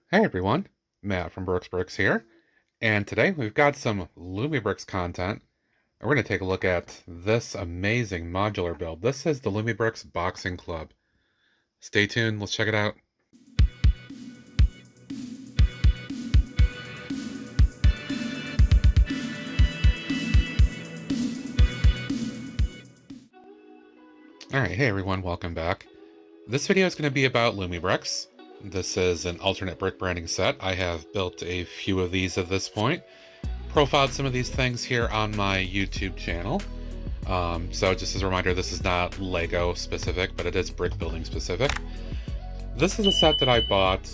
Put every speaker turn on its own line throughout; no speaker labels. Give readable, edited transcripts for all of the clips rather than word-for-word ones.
Hey everyone, Matt from Bricks here, and today we've got some LumiBricks content, and we're going to take a look at this amazing modular build. This is the LumiBricks Boxing Club. Stay tuned, let's check it out. Alright, hey everyone, welcome back. This video is going to be about LumiBricks. This is an alternate brick branding set. I have built a few of these at this point. Profiled some of these things here on my YouTube channel. So just as a reminder, this is not Lego specific, but it is brick building specific. This is a set that I bought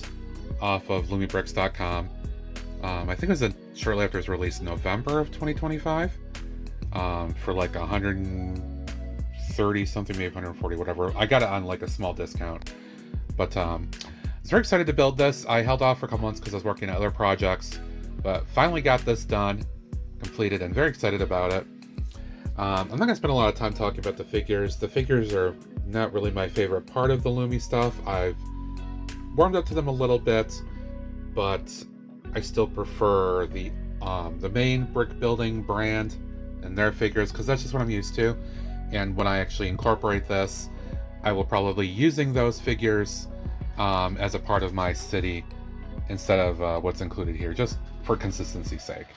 off of LumiBricks.com. I think it was shortly after it was released in November of 2025 for like 130 something, maybe 140, whatever. I got it on like a small discount. But I was very excited to build this. I held off for a couple months because I was working on other projects, but finally got this done, completed, and very excited about it. I'm not going to spend a lot of time talking about the figures. The figures are not really my favorite part of the Lumi stuff. I've warmed up to them a little bit, but I still prefer the main brick building brand and their figures because that's just what I'm used to. And when I actually incorporate this, I will probably be using those figures as a part of my city instead of what's included here, just for consistency's sake.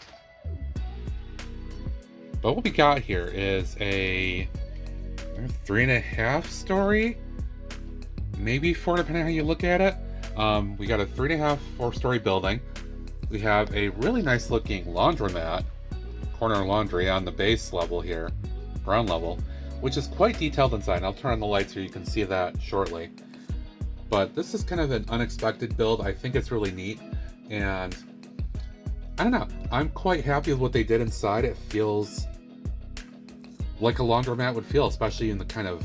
But what we got here is a 3.5 story, maybe 4 depending on how you look at it. We got a 3.5, 4-story building. We have a really nice looking laundromat, corner laundry on the base level here, ground level, which is quite detailed inside. And I'll turn on the lights here, you can see that shortly. But this is kind of an unexpected build. I think it's really neat, and I don't know, I'm quite happy with what they did inside. It feels like a laundromat would feel, especially in the kind of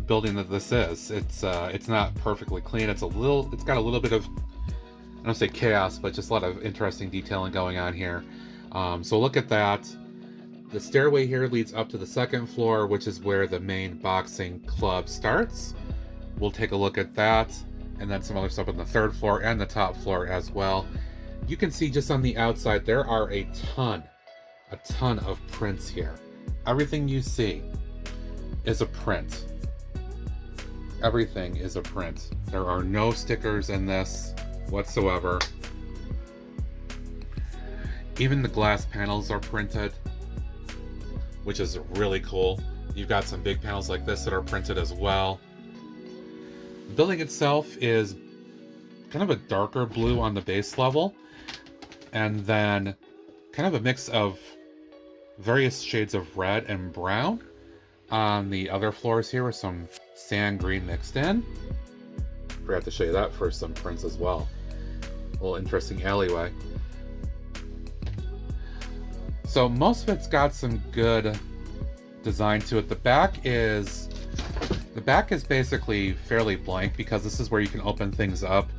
building that this is. It's not perfectly clean. It's got a little bit of, I don't say chaos, but just a lot of interesting detailing going on here. So look at that. The stairway here leads up to the second floor, which is where the main boxing club starts. We'll take a look at that, and then some other stuff on the third floor and the top floor as well. You can see just on the outside, there are a ton of prints here. Everything you see is a print. Everything is a print. There are no stickers in this whatsoever. Even the glass panels are printed, which is really cool. You've got some big panels like this that are printed as well. The building itself is kind of a darker blue on the base level, and then kind of a mix of various shades of red and brown on the other floors here with some sand green mixed in. Forgot to show you that for some prints as well. A little interesting alleyway. So most of it's got some good design to it. The back is basically fairly blank because this is where you can open things up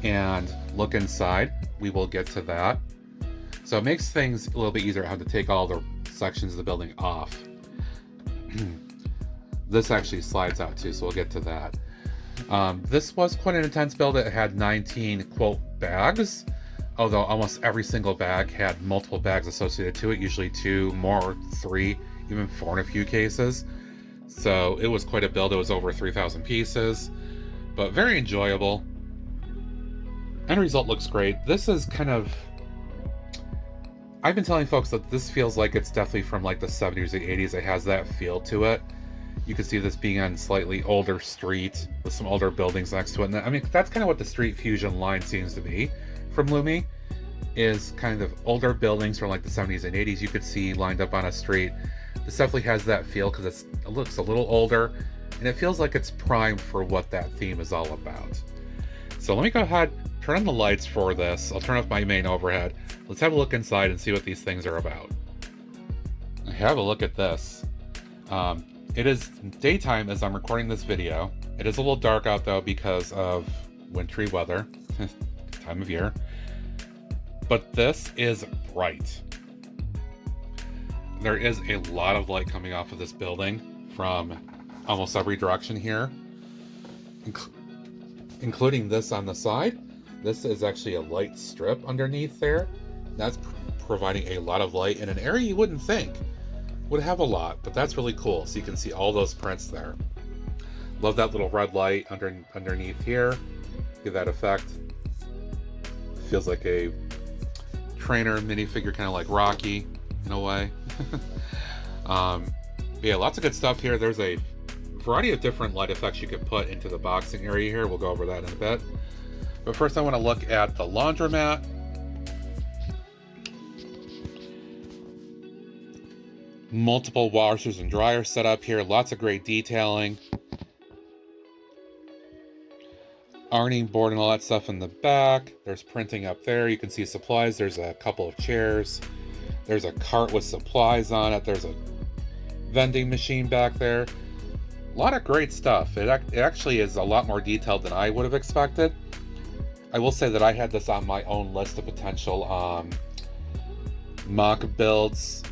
and look inside. We will get to that. So it makes things a little bit easier how to take all the sections of the building off. This actually slides out too, so we'll get to that. This was quite an intense build. It had 19 quote bags, although almost every single bag had multiple bags associated to it, usually 2, more, 3, even 4 in a few cases. So it was quite a build. It was over 3,000 pieces, but very enjoyable. End result looks great. This is kind of, I've been telling folks that this feels like it's definitely from like the 70s or 80s. It has that feel to it. You can see this being on slightly older street with some older buildings next to it. And I mean, that's kind of what the Street Fusion line seems to be from Lumi, is kind of older buildings from like the 70s and 80s you could see lined up on a street. This definitely has that feel because it looks a little older, and it feels like it's primed for what that theme is all about. So let me go ahead, turn on the lights for this. I'll turn off my main overhead. Let's have a look inside and see what these things are about. Have a look at this. It is daytime as I'm recording this video. It is a little dark out though because of wintry weather, time of year. But this is bright. There is a lot of light coming off of this building from almost every direction here, including this on the side. This is actually a light strip underneath there. That's providing a lot of light in an area you wouldn't think would have a lot, but that's really cool. So you can see all those prints there. Love that little red light underneath here. Give that effect. Feels like a trainer minifigure, kind of like Rocky in a way. Yeah, lots of good stuff here. There's a variety of different light effects you could put into the boxing area here. We'll go over that in a bit. But first I want to look at the laundromat. Multiple washers and dryers set up here. Lots of great detailing. Ironing board and all that stuff in the back. There's printing up there. You can see supplies. There's a couple of chairs. There's a cart with supplies on it. There's a vending machine back there. A lot of great stuff. It actually is a lot more detailed than I would have expected. I will say that I had this on my own list of potential mock builds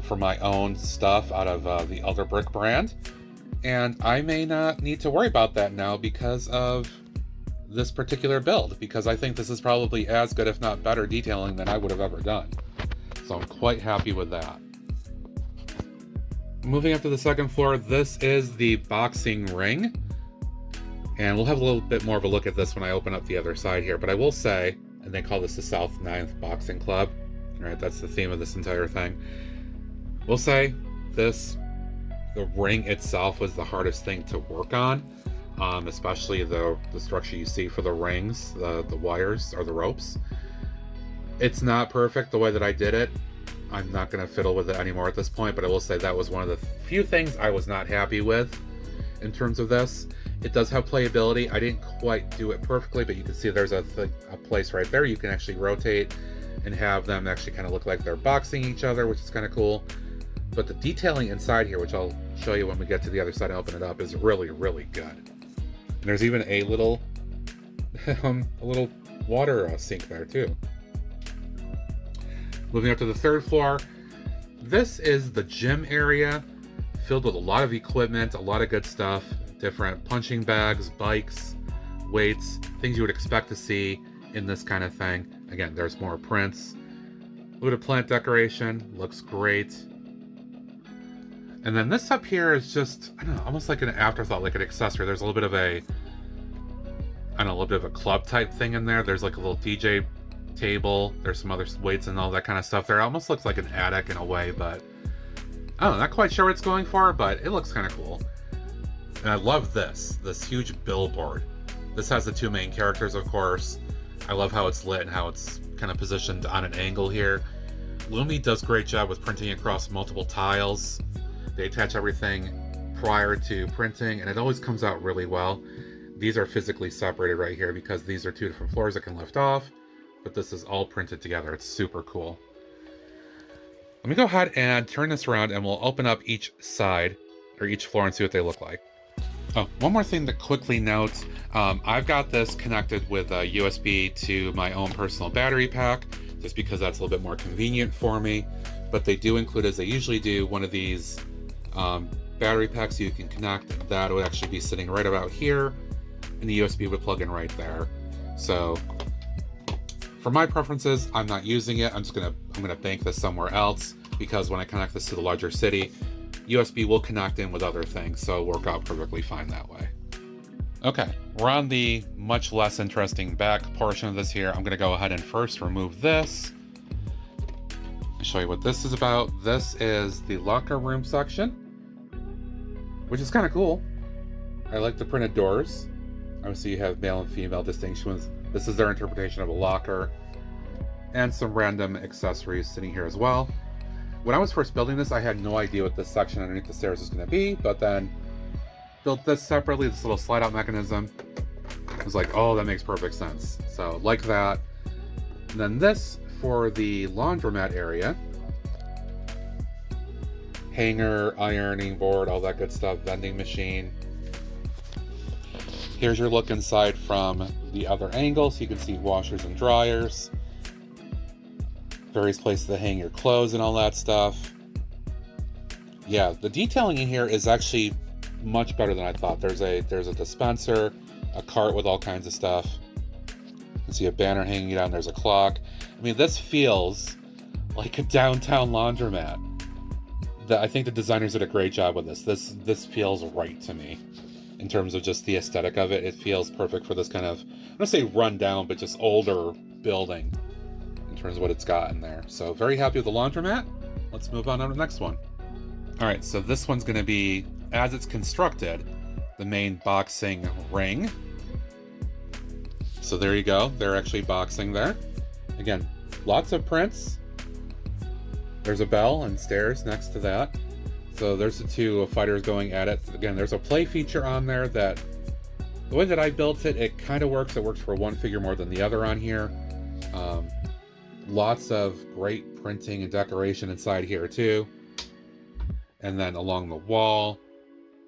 for my own stuff out of the LumiBricks brand. And I may not need to worry about that now because of this particular build, because I think this is probably as good, if not better, detailing than I would have ever done. So I'm quite happy with that. Moving up to the second floor, this is the boxing ring. And we'll have a little bit more of a look at this when I open up the other side here. But I will say, and they call this the South 9th Boxing Club. All right, that's the theme of this entire thing. We'll say the ring itself was the hardest thing to work on. Especially the structure you see for the rings, the wires or the ropes. It's not perfect the way that I did it. I'm not going to fiddle with it anymore at this point, but I will say that was one of the few things I was not happy with in terms of this. It does have playability. I didn't quite do it perfectly, but you can see there's a place right there you can actually rotate and have them actually kind of look like they're boxing each other, which is kind of cool. But the detailing inside here, which I'll show you when we get to the other side and open it up, is really, really good. And there's even a little water sink there too. Moving up to the third floor, this is the gym area, filled with a lot of equipment, a lot of good stuff, different punching bags, bikes, weights, things you would expect to see in this kind of thing. Again, there's more prints. Look at the plant decoration, looks great. And then this up here is just, I don't know, almost like an afterthought, like an accessory. There's a little bit of a club type thing in there. There's like a little DJ table. There's some other weights and all that kind of stuff there. It almost looks like an attic in a way, but I don't know, not quite sure what it's going for, but it looks kind of cool. And I love this huge billboard. This has the two main characters, of course. I love how it's lit and how it's kind of positioned on an angle here. Lumi does a great job with printing across multiple tiles. They attach everything prior to printing, and it always comes out really well. These are physically separated right here because these are two different floors that can lift off, but this is all printed together. It's super cool. Let me go ahead and turn this around and we'll open up each side or each floor and see what they look like. Oh, one more thing to quickly note. I've got this connected with a USB to my own personal battery pack, just because that's a little bit more convenient for me. But they do include, as they usually do, one of these battery packs you can connect. That would actually be sitting right about here, and the USB would plug in right there. So for my preferences, I'm not using it. I'm gonna bank this somewhere else, because when I connect this to the larger city, USB will connect in with other things, so it'll work out perfectly fine that way. Okay, we're on the much less interesting back portion of this here. I'm gonna go ahead and first remove this and show you what this is about. This is the locker room section, which is kind of cool. I like the printed doors. Obviously you have male and female distinctions. This is their interpretation of a locker, and some random accessories sitting here as well. When I was first building this, I had no idea what this section underneath the stairs was going to be, but then built this separately, this little slide out mechanism. I was like, oh, that makes perfect sense. So like that. And then this for the laundromat area. Hanger, ironing board, all that good stuff, vending machine. Here's your look inside from the other angle, so you can see washers and dryers. Various places to hang your clothes and all that stuff. Yeah, the detailing in here is actually much better than I thought. There's a dispenser, a cart with all kinds of stuff. You see a banner hanging down, there's a clock. I mean, this feels like a downtown laundromat. I think the designers did a great job with this. This feels right to me. In terms of just the aesthetic of it, it feels perfect for this kind of, I don't say run down, but just older building in terms of what it's got in there. So very happy with the laundromat. Let's move on to the next one. All right, so this one's gonna be, as it's constructed, the main boxing ring. So there you go, they're actually boxing there. Again, lots of prints. There's a bell and stairs next to that. So there's the two fighters going at it. Again, there's a play feature on there that, the way that I built it, it kind of works. It works for one figure more than the other on here. Lots of great printing and decoration inside here too. And then along the wall,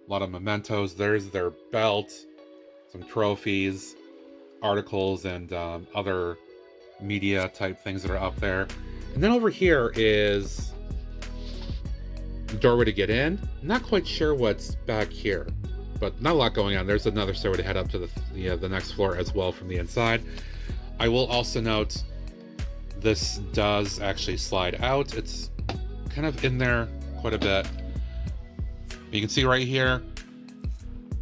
a lot of mementos. There's their belt, some trophies, articles, and other media type things that are up there. And then over here is doorway to get in. Not quite sure what's back here, but not a lot going on. There's another stairway to head up to the next floor as well from the inside. I will also note this does actually slide out. It's kind of in there quite a bit. You can see right here,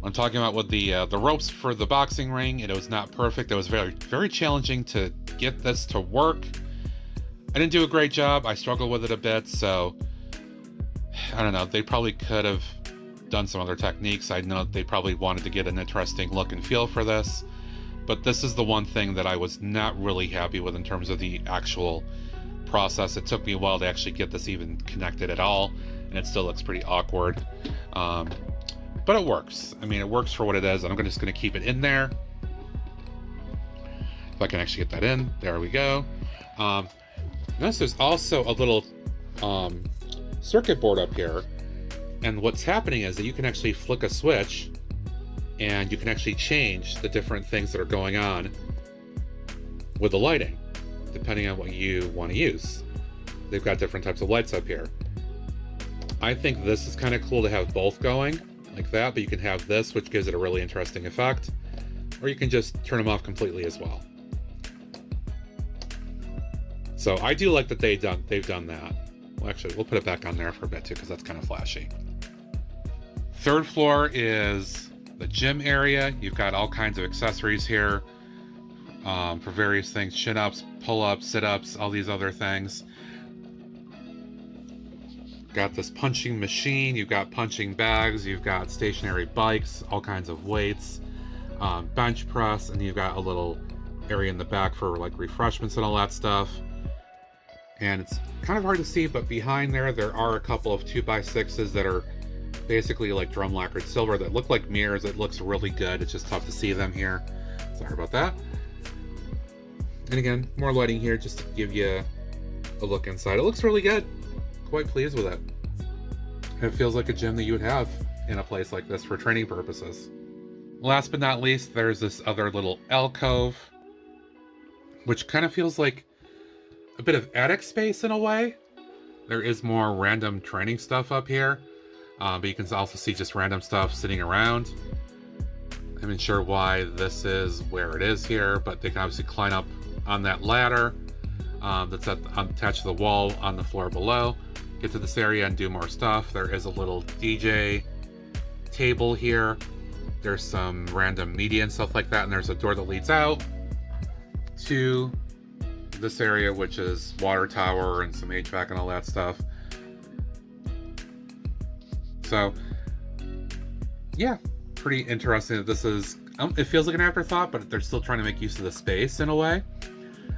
I'm talking about with the ropes for the boxing ring. It was not perfect. It was very, very challenging to get this to work. I didn't do a great job. I struggled with it a bit, so I don't know, they probably could have done some other techniques. I know they probably wanted to get an interesting look and feel for this, but this is the one thing that I was not really happy with in terms of the actual process. It took me a while to actually get this even connected at all, and it still looks pretty awkward. But it works. I mean, it works for what it is, and I'm just going to keep it in there. If I can actually get that in, there we go. Notice there's also a little circuit board up here, and what's happening is that you can actually flick a switch and you can actually change the different things that are going on with the lighting depending on what you want to use. They've got different types of lights up here. I think this is kind of cool to have both going like that, but you can have this, which gives it a really interesting effect, or you can just turn them off completely as well. So I do like that they've done that. Well, actually, we'll put it back on there for a bit too, because that's kind of flashy. Third floor is the gym area. You've got all kinds of accessories here for various things: chin-ups, pull-ups, sit-ups, all these other things. Got this punching machine. You've got punching bags. You've got stationary bikes, all kinds of weights, bench press, and you've got a little area in the back for like refreshments and all that stuff. And it's kind of hard to see, but behind there are a couple of 2x6s that are basically like drum lacquered silver that look like mirrors. It looks really good. It's just tough to see them here. Sorry about that. And again, more lighting here just to give you a look inside. It looks really good. Quite pleased with it. It feels like a gym that you would have in a place like this for training purposes. Last but not least, there's this other little alcove, which kind of feels like a bit of attic space in a way. There is more random training stuff up here, but you can also see just random stuff sitting around. I'm not sure why this is where it is here, but they can obviously climb up on that ladder that's attached to the wall on the floor below, get to this area and do more stuff. There is a little DJ table here. There's some random media and stuff like that, and there's a door that leads out to this area, which is water tower and some HVAC and all that stuff. So yeah, pretty interesting that this is, it feels like an afterthought, but they're still trying to make use of the space in a way.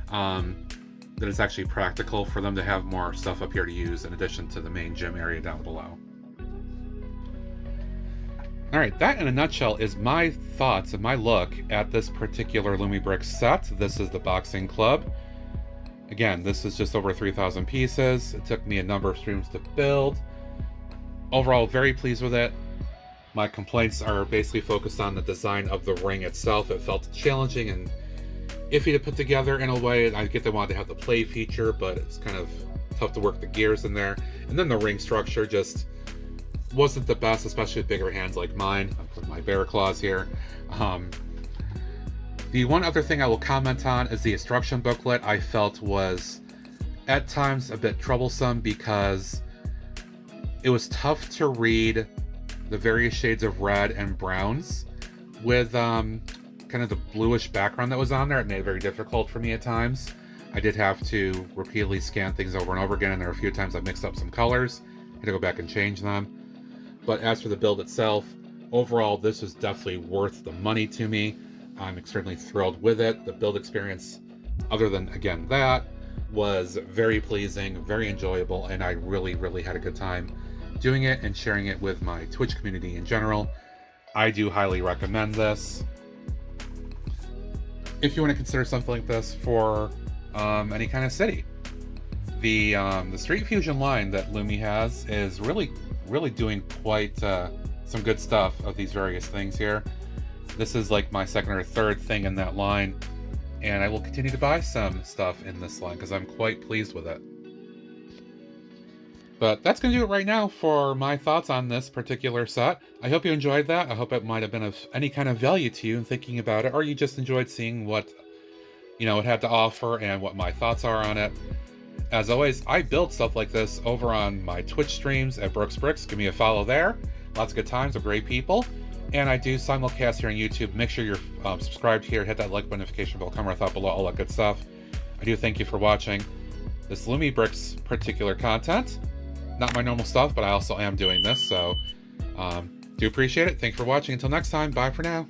That it's actually practical for them to have more stuff up here to use in addition to the main gym area down below. All right, that in a nutshell is my thoughts and my look at this particular LumiBricks set. This is the Boxing Club. Again, this is just over 3,000 pieces. It took me a number of streams to build. Overall, very pleased with it. My complaints are basically focused on the design of the ring itself. It felt challenging and iffy to put together in a way. I get they wanted to have the play feature, but it's kind of tough to work the gears in there. And then the ring structure just wasn't the best, especially with bigger hands like mine. I'm putting my bear claws here. The one other thing I will comment on is the instruction booklet. I felt was at times a bit troublesome because it was tough to read the various shades of red and browns with kind of the bluish background that was on there. It made it very difficult for me at times. I did have to repeatedly scan things over and over again, and there were a few times I mixed up some colors. I had to go back and change them. But as for the build itself, overall, this was definitely worth the money to me. I'm extremely thrilled with it. The build experience, other than, again, that, was very pleasing, very enjoyable, and I really, really had a good time doing it and sharing it with my Twitch community in general. I do highly recommend this. If you want to consider something like this for any kind of city. The Street Fusion line that Lumi has is really doing quite some good stuff of these various things here. This is like my second or third thing in that line, and I will continue to buy some stuff in this line because I'm quite pleased with it. But that's going to do it right now for my thoughts on this particular set. I hope you enjoyed that. I hope it might have been of any kind of value to you in thinking about it, or you just enjoyed seeing what, you know, it had to offer and what my thoughts are on it. As always, I build stuff like this over on my Twitch streams at LumiBricks. Give me a follow there. Lots of good times with great people. And I do simulcast here on YouTube. Make sure you're subscribed here. Hit that like button, notification bell, comment thought below, all that good stuff. I do thank you for watching this LumiBricks particular content. Not my normal stuff, but I also am doing this, so do appreciate it. Thanks for watching. Until next time, bye for now.